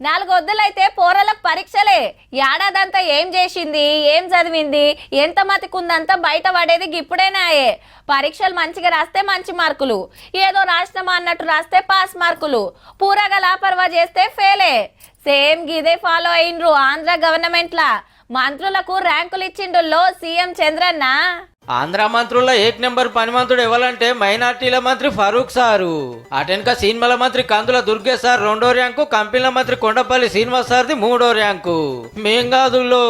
నాలుగొద్దులైతే పోరలకు పరీక్షలే. ఏడాదంతా ఏం చేసింది, ఏం చదివింది, ఎంత మతికుందంతా బయట పడేది గిప్పుడేనాయే. పరీక్షలు మంచిగా రాస్తే మంచి మార్కులు, ఏదో రాష్ట్రమా అన్నట్టు రాస్తే పాస్ మార్కులు, పూరగా లాపర్వా చేస్తే ఫెయిలే. సేమ్ గిదే ఫాలో అయినరు ఆంధ్ర గవర్నమెంట్లా. మంత్రులకు ర్యాంకులు ఇచ్చిండుల్లో సీఎం చంద్రన్న. ఆంధ్ర మంత్రుల్లో ఏక్ నెంబర్ పని మంత్రుడు ఎవరంటే మైనార్టీల మంత్రి ఫరూక్ సారు. అటెనక సినిమాల మంత్రి కందుల దుర్గే సార్ 2వ ర్యాంకు, కంపెనీల మంత్రి కొండపల్లి శ్రీనివాస్ సార్ది 3వ ర్యాంకు. మేం కాదుల్లో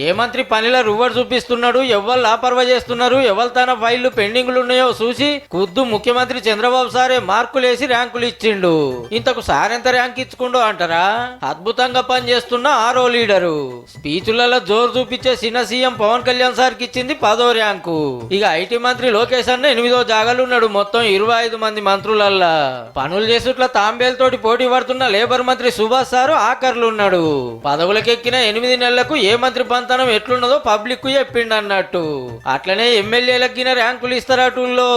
ఏ మంత్రి పనిలో రువ్వడు చూపిస్తున్నాడు, ఎవరు లాపర్వా చేస్తున్నారు, ఎవరు తన ఫైళ్లు పెండింగ్లు ఉన్నాయో చూసి ఖుద్దు ముఖ్యమంత్రి చంద్రబాబు సారే మార్కులేసి ర్యాంకులు ఇచ్చిండు. ఇంతకు సార్ ఎంత ర్యాంక్ ఇచ్చుకుండో అంటారా? అద్భుతంగా పనిచేస్తున్న 6వ లీడరు. స్పీచ్లలో జోరు చూపించే చిన్న సీఎం పవన్ కళ్యాణ్ సార్కి ఇచ్చింది 10వ ర్యాంకు. ఇక ఐటీ మంత్రి లోకేష్ అన్న 8వ జాగాలున్నాడు. మొత్తం 25 మంది మంత్రులల్లా. పనులు చేసుట్ల తాంబేలతోటి పోటీ పడుతున్న లేబర్ మంత్రి సుభాష్ సారు ఆఖర్లు ఉన్నాడు. పదవులకెక్కిన 8 నెలలకు ఏ మంత్రి పంతనం ఎట్లున్నదో పబ్లిక్ చెప్పిండు అన్నట్టు. అట్లనే ఎమ్మెల్యేలకిన ర్యాంకులు ఇస్తారటుల్లో.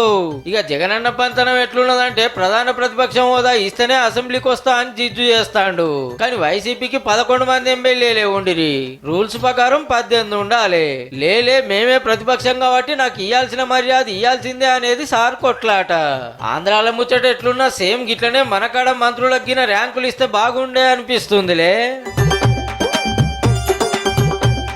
ఇక జగనన్న పంతనం ఎట్లున్నదంటే ప్రధాన ప్రతిపక్షం హోదా ఇస్తేనే అసెంబ్లీకి వస్తా అని జిజ్జు చేస్తాడు. కానీ వైసీపీకి 11 మంది ఎమ్మెల్యేలే ఉండిరి. రూల్స్ ప్రకారం 18 ఉండాలి. లేలే మేమే ప్రతిపక్షం కాబట్టి నాకు ఇయ్యాల్సిన మర్యాద ఇయ్యాల్సిందే అనేది సార్ కొట్లాట. ఆంధ్రాల ముచ్చట ఎట్లున్నా సేమ్ గిట్లనే మనకాడ మంత్రులకి ర్యాంకులు ఇస్తే బాగుండే అనిపిస్తుందిలే.